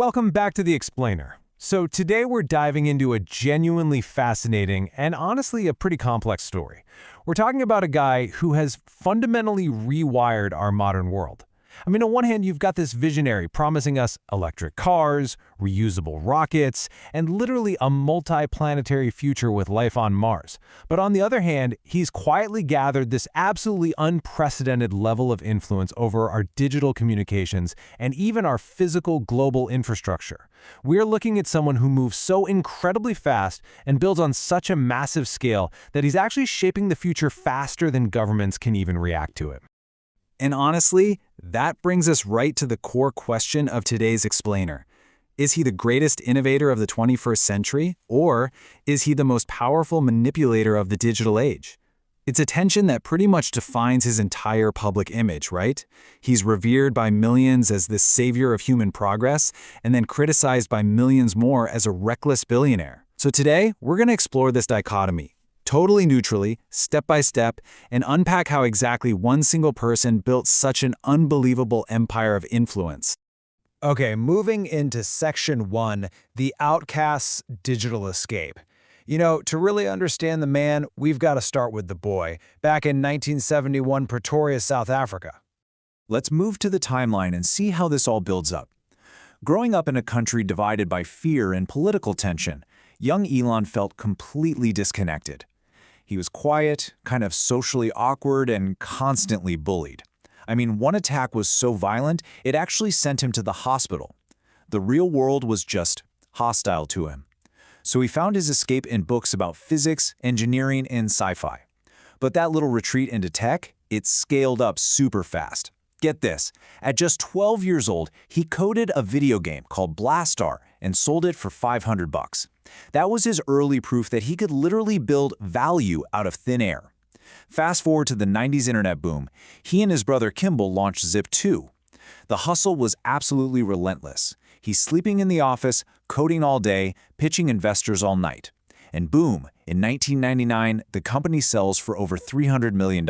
welcome back to The Explainer. So today we're diving into a genuinely fascinating and honestly a pretty complex story. We're talking about a guy who has fundamentally rewired our modern world. I mean, on one hand, you've got this visionary promising us electric cars, reusable rockets, and literally a multi-planetary future with life on Mars. But on the other hand, he's quietly gathered this absolutely unprecedented level of influence over our digital communications and even our physical global infrastructure. We're looking at someone who moves so incredibly fast and builds on such a massive scale that he's actually shaping the future faster than governments can even react to it. And honestly, that brings us right to the core question of today's explainer. Is he the greatest innovator of the 21st century, or is he the most powerful manipulator of the digital age? It's a tension that pretty much defines his entire public image, right? He's revered by millions as the savior of human progress, and then criticized by millions more as a reckless billionaire. So today, we're going to explore this dichotomy, totally neutrally, step by step, and unpack how exactly one single person built such an unbelievable empire of influence. Okay, moving into Section 1, the outcast's digital escape. You know, to really understand the man, we've got to start with the boy, back in 1971 Pretoria, South Africa. Let's move to the timeline and see how this all builds up. Growing up in a country divided by fear and political tension, young Elon felt completely disconnected. He was quiet, kind of socially awkward, and constantly bullied. I mean, one attack was so violent, it actually sent him to the hospital. The real world was just hostile to him. So he found his escape in books about physics, engineering, and sci-fi. But that little retreat into tech, it scaled up super fast. Get this, at just 12 years old, he coded a video game called Blastar and sold it for $500. That was his early proof that he could literally build value out of thin air. Fast forward to the 90s internet boom, he and his brother Kimball launched Zip2. The hustle was absolutely relentless. He's sleeping in the office, coding all day, pitching investors all night. And boom, in 1999, the company sells for over $300 million.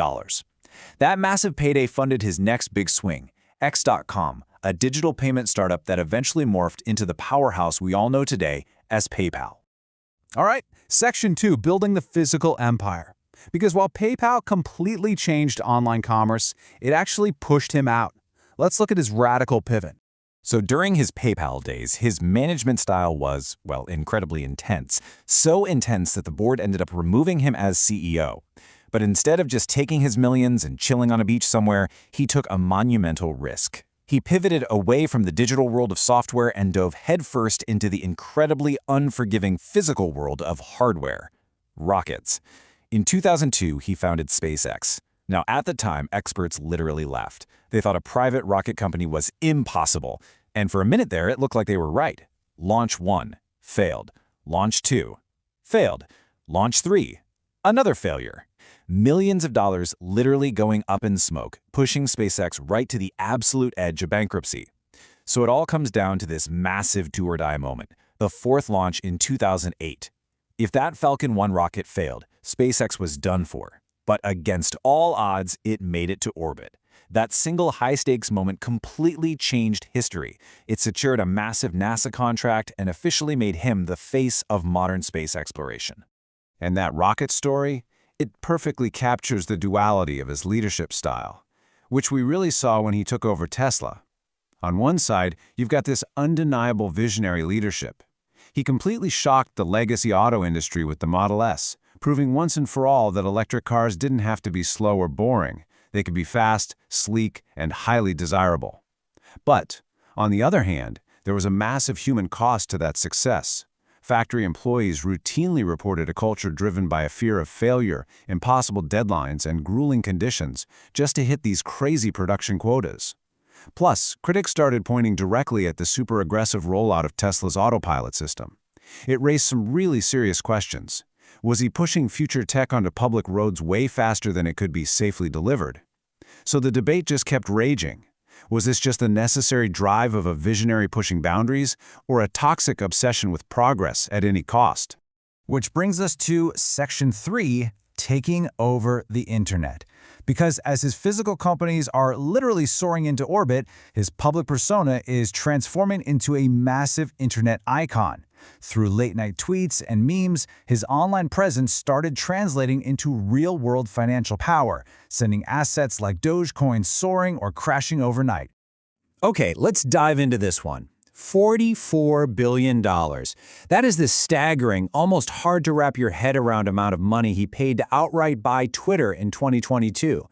That massive payday funded his next big swing, X.com, a digital payment startup that eventually morphed into the powerhouse we all know today as PayPal. All right, Section 2, building the physical empire. Because while PayPal completely changed online commerce, it actually pushed him out. Let's look at his radical pivot. So during his PayPal days, his management style was, well, incredibly intense. So intense that the board ended up removing him as CEO. But instead of just taking his millions and chilling on a beach somewhere, he took a monumental risk. He pivoted away from the digital world of software and dove headfirst into the incredibly unforgiving physical world of hardware, rockets. In 2002, he founded SpaceX. Now, at the time, experts literally laughed. They thought a private rocket company was impossible. And for a minute there, it looked like they were right. Launch 1, failed. Launch 2, failed. Launch 3, another failure. Millions of dollars literally going up in smoke, pushing SpaceX right to the absolute edge of bankruptcy. So it all comes down to this massive do-or-die moment, the fourth launch in 2008. If that Falcon 1 rocket failed, SpaceX was done for. But against all odds, it made it to orbit. That single high-stakes moment completely changed history. It secured a massive NASA contract and officially made him the face of modern space exploration. And that rocket story? It perfectly captures the duality of his leadership style, which we really saw when he took over Tesla. On one side, you've got this undeniable visionary leadership. He completely shocked the legacy auto industry with the Model S, proving once and for all that electric cars didn't have to be slow or boring. They could be fast, sleek, and highly desirable. But, on the other hand, there was a massive human cost to that success. Factory employees routinely reported a culture driven by a fear of failure, impossible deadlines, and grueling conditions just to hit these crazy production quotas. Plus, critics started pointing directly at the super aggressive rollout of Tesla's autopilot system. It raised some really serious questions. Was he pushing future tech onto public roads way faster than it could be safely delivered? So the debate just kept raging. Was this just the necessary drive of a visionary pushing boundaries, or a toxic obsession with progress at any cost? Which brings us to Section 3, taking over the internet. Because as his physical companies are literally soaring into orbit, his public persona is transforming into a massive internet icon. Through late-night tweets and memes, his online presence started translating into real-world financial power, sending assets like Dogecoin soaring or crashing overnight. Okay, let's dive into this one. $44 billion. That is the staggering, almost hard to wrap your head around amount of money he paid to outright buy Twitter in 2022.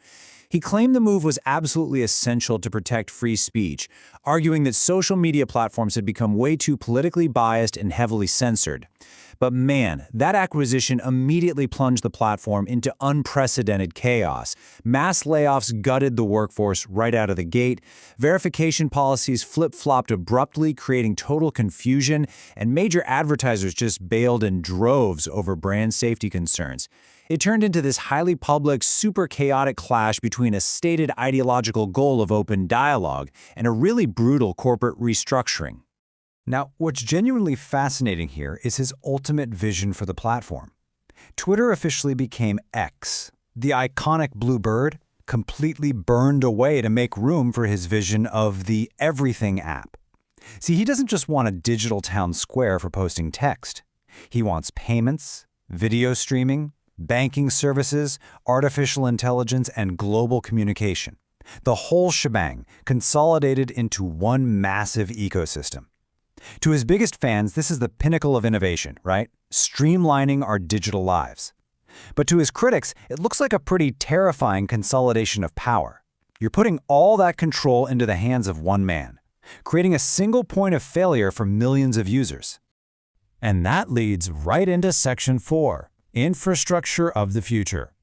He claimed the move was absolutely essential to protect free speech, arguing that social media platforms had become way too politically biased and heavily censored. But man, that acquisition immediately plunged the platform into unprecedented chaos. Mass layoffs gutted the workforce right out of the gate. Verification policies flip-flopped abruptly, creating total confusion, and major advertisers just bailed in droves over brand safety concerns. It turned into this highly public, super chaotic clash between a stated ideological goal of open dialogue and a really brutal corporate restructuring. Now, what's genuinely fascinating here is his ultimate vision for the platform. Twitter officially became X. The iconic blue bird completely burned away to make room for his vision of the Everything app. See, he doesn't just want a digital town square for posting text. He wants payments, video streaming, banking services, artificial intelligence, and global communication. The whole shebang consolidated into one massive ecosystem. To his biggest fans, this is the pinnacle of innovation, right? Streamlining our digital lives. But to his critics, it looks like a pretty terrifying consolidation of power. You're putting all that control into the hands of one man, creating a single point of failure for millions of users. And that leads right into Section 4. Infrastructure of the future.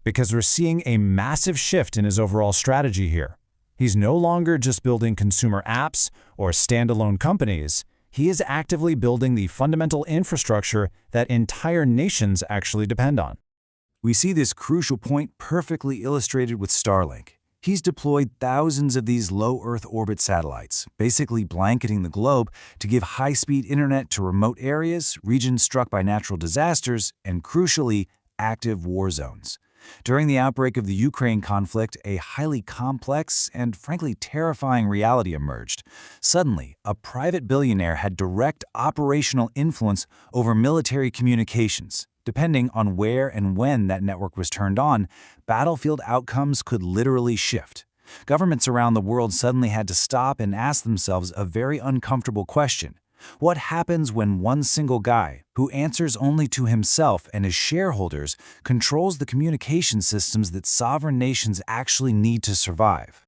Because we're seeing a massive shift in his overall strategy here. He's no longer just building consumer apps or standalone companies. He is actively building the fundamental infrastructure that entire nations actually depend on. We see this crucial point perfectly illustrated with Starlink. He's deployed thousands of these low Earth orbit satellites, basically blanketing the globe to give high-speed internet to remote areas, regions struck by natural disasters, and crucially, active war zones. During the outbreak of the Ukraine conflict, a highly complex and frankly terrifying reality emerged. Suddenly, a private billionaire had direct operational influence over military communications. Depending on where and when that network was turned on, battlefield outcomes could literally shift. Governments around the world suddenly had to stop and ask themselves a very uncomfortable question. What happens when one single guy, who answers only to himself and his shareholders, controls the communication systems that sovereign nations actually need to survive?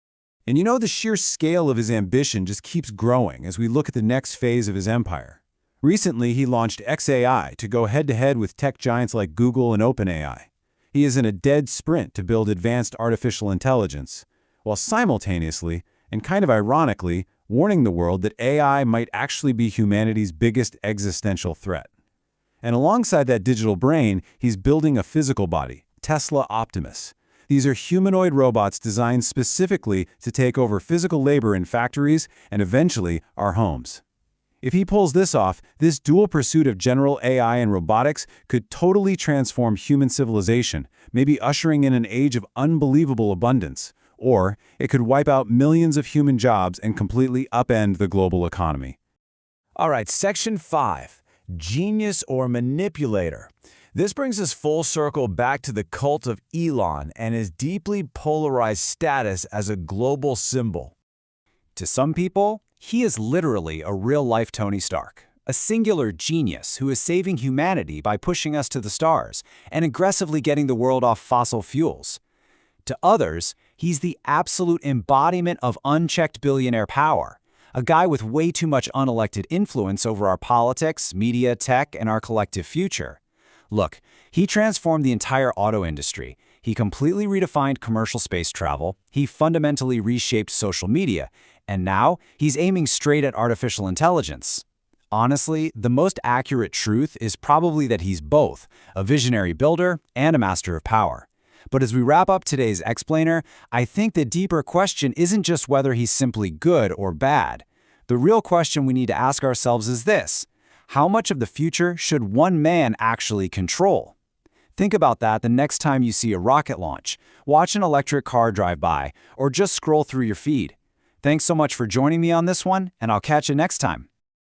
And you know, the sheer scale of his ambition just keeps growing as we look at the next phase of his empire. Recently, he launched XAI to go head-to-head with tech giants like Google and OpenAI. He is in a dead sprint to build advanced artificial intelligence, while simultaneously, and kind of ironically, warning the world that AI might actually be humanity's biggest existential threat. And alongside that digital brain, he's building a physical body, Tesla Optimus. These are humanoid robots designed specifically to take over physical labor in factories and eventually our homes. If he pulls this off, this dual pursuit of general AI and robotics could totally transform human civilization, maybe ushering in an age of unbelievable abundance. Or it could wipe out millions of human jobs and completely upend the global economy. All right, Section 5, Genius or Manipulator. This brings us full circle back to the cult of Elon and his deeply polarized status as a global symbol. To some people, he is literally a real-life Tony Stark, a singular genius who is saving humanity by pushing us to the stars and aggressively getting the world off fossil fuels. To others, he's the absolute embodiment of unchecked billionaire power, a guy with way too much unelected influence over our politics, media, tech, and our collective future. Look, he transformed the entire auto industry. He completely redefined commercial space travel. He fundamentally reshaped social media. And now, he's aiming straight at artificial intelligence. Honestly, the most accurate truth is probably that he's both a visionary builder and a master of power. But as we wrap up today's explainer, I think the deeper question isn't just whether he's simply good or bad. The real question we need to ask ourselves is this: how much of the future should one man actually control? Think about that the next time you see a rocket launch, watch an electric car drive by, or just scroll through your feed. Thanks so much for joining me on this one, and I'll catch you next time.